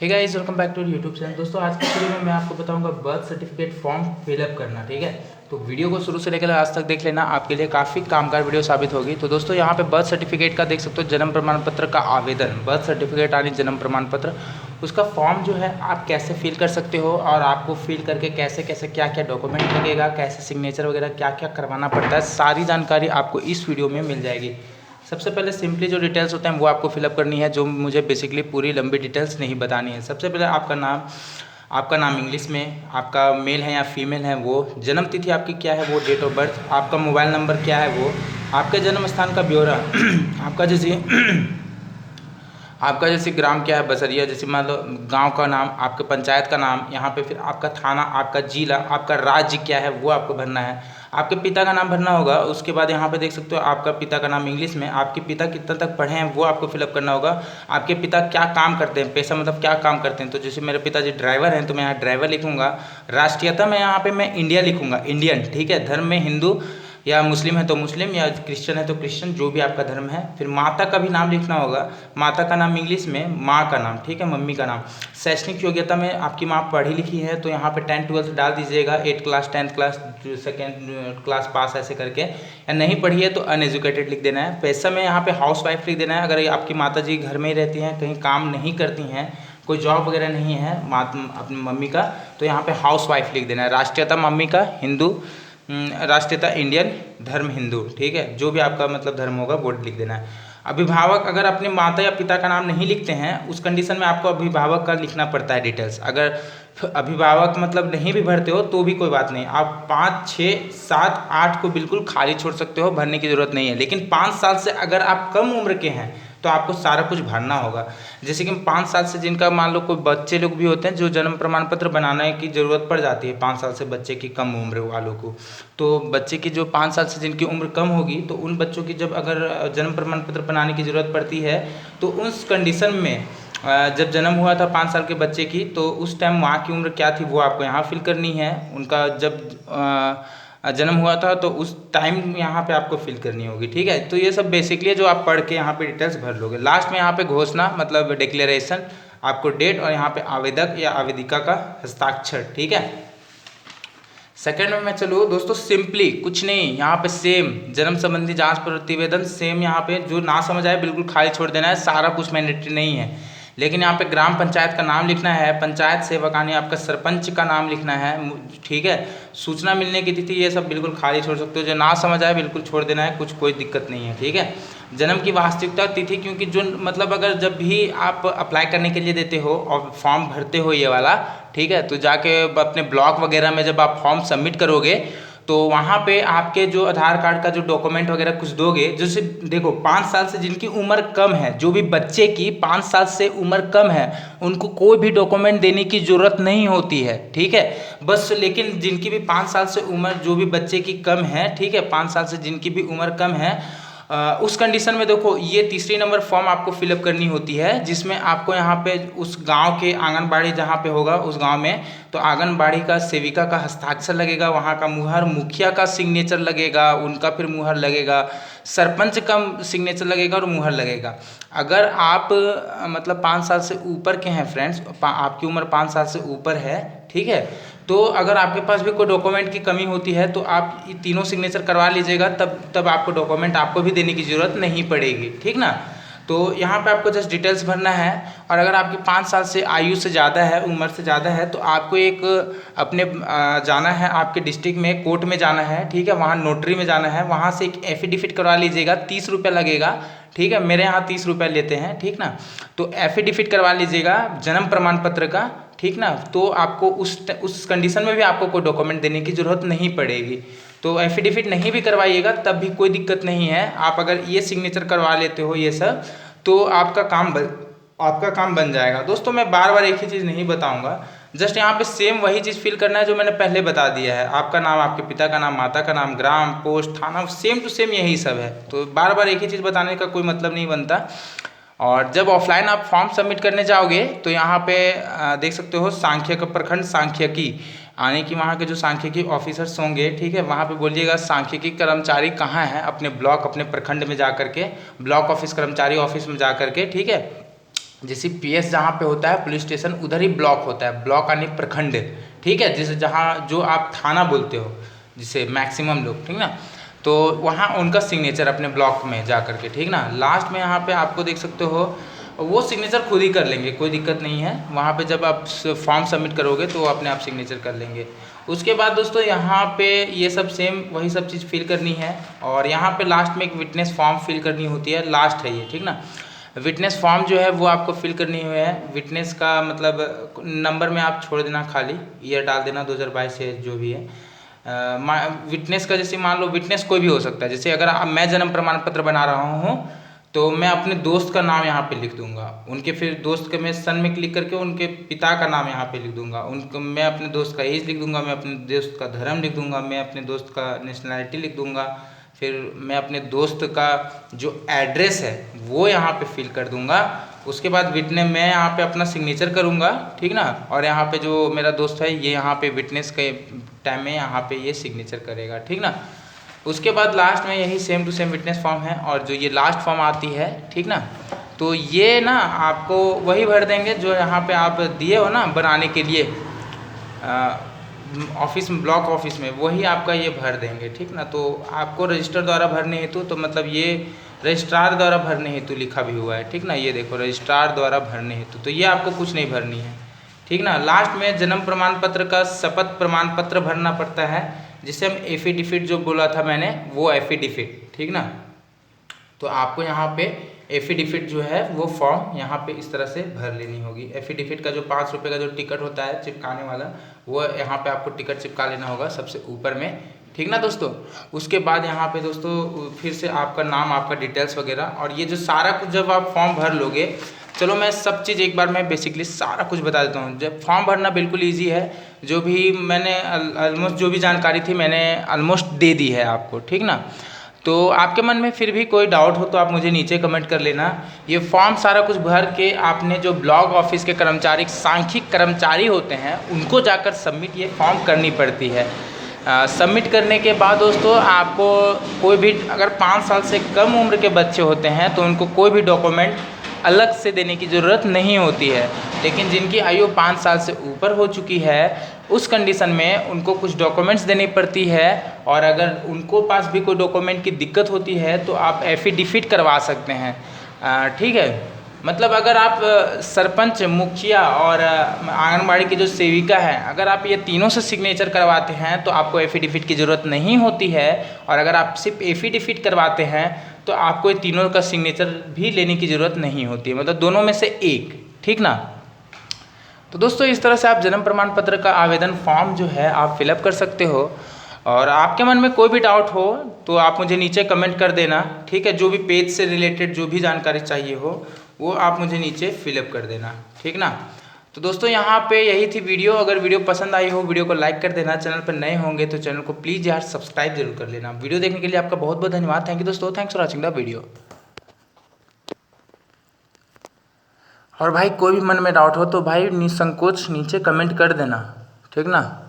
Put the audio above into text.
Hey guys, welcome back to YouTube channel. दोस्तों आज की वीडियो में मैं आपको बताऊंगा बर्थ सर्टिफिकेट फॉर्म फिलअप करना। ठीक है, तो वीडियो को शुरू से लेकर आज तक देख लेना, आपके लिए काफ़ी कामगार वीडियो साबित होगी। तो दोस्तों यहाँ पे बर्थ सर्टिफिकेट का देख सकते हो, जन्म प्रमाण पत्र का आवेदन, बर्थ सर्टिफिकेट यानी जन्म प्रमाण पत्र, उसका फॉर्म जो है आप कैसे फिल कर सकते हो और आपको फिल करके कैसे कैसे क्या क्या डॉक्यूमेंट लगेगा, कैसे सिग्नेचर वगैरह क्या क्या करवाना पड़ता है, सारी जानकारी आपको इस वीडियो में मिल जाएगी। सबसे पहले सिंपली जो डिटेल्स होते हैं वो आपको फिलअप करनी है, जो मुझे बेसिकली पूरी लंबी डिटेल्स नहीं बतानी है। सबसे पहले आपका नाम इंग्लिश में, आपका मेल है या फीमेल है वो, जन्म तिथि आपकी क्या है वो, डेट ऑफ बर्थ, आपका मोबाइल नंबर क्या है वो, आपके जन्म स्थान का ब्यौरा आपका जैसे ग्राम क्या है, बसरिया, जैसे मान लो गांव का नाम, आपके पंचायत का नाम, यहाँ पे फिर आपका थाना, आपका जिला, आपका राज्य क्या है वो आपको भरना है। आपके पिता का नाम भरना होगा। उसके बाद यहाँ पे देख सकते हो आपका पिता का नाम इंग्लिश में, आपके पिता कितना तक पढ़े हैं वो आपको फिलअप करना होगा। आपके पिता क्या काम करते हैं, पेशा मतलब क्या काम करते हैं, तो जैसे मेरे पिताजी ड्राइवर हैं तो मैं यहाँ ड्राइवर लिखूँगा। राष्ट्रीयता में यहाँ पे मैं इंडिया लिखूँगा, इंडियन। ठीक है, धर्म में हिंदू या मुस्लिम है तो मुस्लिम, या क्रिश्चियन है तो क्रिश्चियन, जो भी आपका धर्म है। फिर माता का भी नाम लिखना होगा, माता का नाम इंग्लिश में, माँ का नाम, ठीक है, मम्मी का नाम। शैक्षणिक योग्यता में आपकी माँ पढ़ी लिखी है तो यहाँ पे 10th-12th डाल दीजिएगा, 8th class, 10th class, second class pass ऐसे करके, या नहीं पढ़ी है तो अनएजुकेटेड लिख देना है। पैसा में यहाँ पे हाउस वाइफ लिख देना है, अगर आपकी माता जी घर में ही रहती हैं, कहीं काम नहीं करती हैं, कोई जॉब वगैरह नहीं है अपनी मम्मी का, तो यहाँ पे हाउस वाइफ लिख देना है। राष्ट्रीयता मम्मी का हिंदू, राष्ट्रीयता इंडियन, धर्म हिंदू, ठीक है, जो भी आपका मतलब धर्म होगा वो लिख देना है। अभिभावक, अगर अपने माता या पिता का नाम नहीं लिखते हैं उस कंडीशन में आपको अभिभावक का लिखना पड़ता है डिटेल्स। अगर अभिभावक मतलब नहीं भी भरते हो तो भी कोई बात नहीं, आप 5, 6, 7, 8 को बिल्कुल खाली छोड़ सकते हो, भरने की ज़रूरत नहीं है। लेकिन 5 साल से अगर आप कम उम्र के हैं तो आपको सारा कुछ भरना होगा। जैसे कि 5 साल से जिनका मान लो कोई बच्चे लोग भी होते हैं जो जन्म प्रमाण पत्र बनाने की ज़रूरत पड़ जाती है 5 साल से बच्चे की कम उम्र वालों को, तो बच्चे की जो 5 साल से जिनकी उम्र कम होगी तो उन बच्चों की जब अगर जन्म प्रमाण पत्र बनाने की ज़रूरत पड़ती है तो उस कंडीशन में जब जन्म हुआ था 5 साल के बच्चे की तो उस टाइम माँ की उम्र क्या थी वो आपको यहाँ फिल करनी है। उनका जब जन्म हुआ था तो उस टाइम यहाँ पे आपको फिल करनी होगी। ठीक है, तो ये सब बेसिकली जो आप पढ़ के यहाँ पे डिटेल्स भर लोगे। लास्ट में यहाँ पे घोषणा मतलब डिक्लेरेशन, आपको डेट और यहाँ पे आवेदक या आवेदिका का हस्ताक्षर। ठीक है, सेकंड में मैं चलो दोस्तों, सिंपली कुछ नहीं, यहाँ पे सेम जन्म संबंधी जांच प्रतिवेदन सेम, यहाँ पे जो ना समझ आए बिल्कुल खाली छोड़ देना है, सारा कुछ मैंडेटरी नहीं है। लेकिन यहाँ पे ग्राम पंचायत का नाम लिखना है, पंचायत सेवक यानी आपका सरपंच का नाम लिखना है। ठीक है, सूचना मिलने की तिथि ये सब बिल्कुल खाली छोड़ सकते हो, जो ना समझ आए बिल्कुल छोड़ देना है, कुछ कोई दिक्कत नहीं है। ठीक है, जन्म की वास्तविकता तिथि, क्योंकि जो मतलब अगर जब भी आप अप्लाई करने के लिए देते हो और फॉर्म भरते हो ये वाला, ठीक है, तो जाके अपने ब्लॉक वगैरह में जब आप फॉर्म सबमिट करोगे तो वहाँ पे आपके जो आधार कार्ड का जो डॉक्यूमेंट वगैरह कुछ दोगे, जैसे देखो 5 साल से जिनकी उम्र कम है, जो भी बच्चे की 5 साल से उम्र कम है उनको कोई भी डॉक्यूमेंट देने की ज़रूरत नहीं होती है। ठीक है, बस लेकिन जिनकी भी 5 साल से उम्र, जो भी बच्चे की कम है, ठीक है, 5 साल से जिनकी भी उम्र कम है, उस कंडीशन में देखो ये तीसरी नंबर फॉर्म आपको फिलअप करनी होती है, जिसमें आपको यहाँ पे उस गांव के आंगनबाड़ी जहाँ पे होगा उस गांव में, तो आंगनबाड़ी का सेविका का हस्ताक्षर लगेगा, वहाँ का मुहर, मुखिया का सिग्नेचर लगेगा, उनका फिर मुहर लगेगा, सरपंच का सिग्नेचर लगेगा और मुहर लगेगा। अगर आप मतलब 5 साल से ऊपर के हैं फ्रेंड्स, आपकी उम्र 5 साल से ऊपर है, ठीक है, तो अगर आपके पास भी कोई डॉक्यूमेंट की कमी होती है तो आप ये तीनों सिग्नेचर करवा लीजिएगा, तब आपको डॉक्यूमेंट आपको भी देने की ज़रूरत नहीं पड़ेगी। ठीक ना, तो यहाँ पे आपको जस्ट डिटेल्स भरना है। और अगर आपकी 5 साल से आयु से ज़्यादा है, उम्र से ज़्यादा है, तो आपको एक अपने जाना है आपके डिस्ट्रिक्ट में, कोर्ट में जाना है, ठीक है, वहाँ नोटरी में जाना है, वहाँ से एक एफिडेविट करवा लीजिएगा, 30 रुपये लगेगा। ठीक है, मेरे यहाँ 30 रुपये लेते हैं। ठीक ना, तो एफिडेविट करवा लीजिएगा जन्म प्रमाण पत्र का। ठीक ना, तो आपको उस कंडीशन में भी आपको कोई डॉक्यूमेंट देने की ज़रूरत नहीं पड़ेगी। तो एफिडेविट नहीं भी करवाइएगा तब भी कोई दिक्कत नहीं है, आप अगर ये सिग्नेचर करवा लेते हो ये सब तो आपका काम बन जाएगा। दोस्तों मैं बार बार एक ही चीज़ नहीं बताऊंगा, जस्ट यहाँ पे सेम वही चीज़ फिल करना है जो मैंने पहले बता दिया है। आपका नाम, आपके पिता का नाम, माता का नाम, ग्राम, पोस्ट, थाना, सेम टू सेम यही सब है। तो बार बार एक ही चीज़ बताने का कोई मतलब नहीं बनता। और जब ऑफलाइन आप फॉर्म सबमिट करने जाओगे तो यहाँ पे देख सकते हो सांख्यिक प्रखंड सांख्यिकी, यानी कि वहाँ के जो सांख्यिकी ऑफिसर्स होंगे, ठीक है, वहाँ पे बोलिएगा सांख्यिकी कर्मचारी कहाँ है, अपने ब्लॉक, अपने प्रखंड में जा करके, ब्लॉक ऑफिस कर्मचारी ऑफिस में जा करके, ठीक है, जैसे पीएस जहाँ पे होता है पुलिस स्टेशन, उधर ही ब्लॉक होता है, ब्लॉक यानी प्रखंड, ठीक है, जिसे जहाँ जो आप थाना बोलते हो जिसे मैक्सिमम लोग, ठीक ना, तो वहाँ उनका सिग्नेचर अपने ब्लॉक में जा करके, ठीक ना। लास्ट में यहाँ पे आपको देख सकते हो, वो सिग्नेचर खुद ही कर लेंगे, कोई दिक्कत नहीं है। वहाँ पे जब आप फॉर्म सबमिट करोगे तो वो अपने आप सिग्नेचर कर लेंगे। उसके बाद दोस्तों यहाँ पे ये सब सेम वही सब चीज़ फिल करनी है, और यहाँ पे लास्ट में एक विटनेस फॉर्म फिल करनी होती है, लास्ट है ये, ठीक ना। विटनेस फॉर्म जो है वो आपको फिल करनी हुई है। विटनेस का मतलब नंबर में आप छोड़ देना, खाली ईयर डाल देना 2022 से जो भी है। विटनेस का जैसे मान लो विटनेस कोई भी हो सकता है, जैसे अगर मैं जन्म प्रमाण पत्र बना रहा हूँ तो मैं अपने दोस्त का नाम यहाँ पे लिख दूंगा, उनके फिर दोस्त के मैं सन में क्लिक करके उनके पिता का नाम यहाँ पे लिख दूंगा, उनको मैं अपने दोस्त का एज लिख दूंगा, मैं अपने दोस्त का धर्म लिख दूंगा, मैं अपने दोस्त का नेशनैलिटी लिख दूंगा, फिर मैं अपने दोस्त का जो एड्रेस है वो यहाँ पे फिल कर दूंगा। उसके बाद विटनेस मैं यहाँ पे अपना सिग्नेचर करूँगा, ठीक ना, और यहाँ पे जो मेरा दोस्त है ये यहाँ पे विटनेस के टाइम में यहाँ पे ये सिग्नेचर करेगा, ठीक ना। उसके बाद लास्ट में यही same to same witness form है, और जो ये लास्ट फॉर्म आती है, ठीक ना, तो ये ना आपको वही भर देंगे जो यहाँ पे आप दिए हो ना बनाने के लिए ऑफिस में, ब्लॉक ऑफिस में, वही आपका ये भर देंगे, ठीक ना। तो आपको रजिस्टर द्वारा भरने हेतु, तो मतलब ये रजिस्ट्रार द्वारा भरने हेतु लिखा भी हुआ है, ठीक ना, ये देखो रजिस्ट्रार द्वारा भरने हेतु, तो ये आपको कुछ नहीं भरनी है, ठीक ना। लास्ट में जन्म प्रमाण पत्र का शपथ प्रमाण पत्र भरना पड़ता है, जिसे हम एफिडेविट जो बोला था मैंने, वो एफिडेविट, ठीक ना। तो आपको यहाँ पे एफिडेविट जो है वो फॉर्म यहाँ पे इस तरह से भर लेनी होगी। एफिडेविट का जो 5 रुपये का जो टिकट होता है चिपकाने वाला, वो यहाँ पे आपको टिकट चिपका लेना होगा सबसे ऊपर में, ठीक ना दोस्तों। उसके बाद यहाँ पे दोस्तों फिर से आपका नाम, आपका डिटेल्स वगैरह, और ये जो सारा कुछ जब आप फॉर्म भर लोगे, चलो मैं सब चीज़ एक बार मैं बेसिकली सारा कुछ बता देता हूँ। जब फॉर्म भरना बिल्कुल ईजी है, जो भी मैंने ऑलमोस्ट जो भी जानकारी थी मैंने ऑलमोस्ट दे दी है आपको, ठीक ना। तो आपके मन में फिर भी कोई डाउट हो तो आप मुझे नीचे कमेंट कर लेना। ये फॉर्म सारा कुछ भर के आपने जो ब्लॉक ऑफिस के कर्मचारी, सांख्यिक कर्मचारी होते हैं, उनको जाकर सबमिट ये फॉर्म करनी पड़ती है। सबमिट करने के बाद दोस्तों आपको कोई भी, अगर 5 साल से कम उम्र के बच्चे होते हैं तो उनको कोई भी डॉक्यूमेंट अलग से देने की ज़रूरत नहीं होती है, लेकिन जिनकी आयु 5 साल से ऊपर हो चुकी है उस कंडीशन में उनको कुछ डॉक्यूमेंट्स देनी पड़ती है। और अगर उनको पास भी कोई डॉक्यूमेंट की दिक्कत होती है तो आप एफिडेविट करवा सकते हैं, ठीक है। मतलब अगर आप सरपंच, मुखिया और आंगनबाड़ी की जो सेविका है, अगर आप ये तीनों से सिग्नेचर करवाते हैं तो आपको एफिडेविट की ज़रूरत नहीं होती है, और अगर आप सिर्फ एफिडेविट करवाते हैं तो आपको ये तीनों का सिग्नेचर भी लेने की ज़रूरत नहीं होती है, मतलब दोनों में से एक, ठीक ना। तो दोस्तों इस तरह से आप जन्म प्रमाण पत्र का आवेदन फॉर्म जो है आप फिलअप कर सकते हो। और आपके मन में कोई भी डाउट हो तो आप मुझे नीचे कमेंट कर देना, ठीक है। जो भी पेज से रिलेटेड जो भी जानकारी चाहिए हो वो आप मुझे नीचे फिलअप कर देना, ठीक ना। तो दोस्तों यहाँ पे यही थी वीडियो। अगर वीडियो पसंद आई हो वीडियो को लाइक कर देना, चैनल पर नए होंगे तो चैनल को प्लीज़ यार सब्सक्राइब जरूर कर लेना। वीडियो देखने के लिए आपका बहुत बहुत धन्यवाद। थैंक यू दोस्तों, thanks for watching the video. और भाई कोई भी मन में डाउट हो तो भाई निसंकोच नीचे कमेंट कर देना, ठीक ना।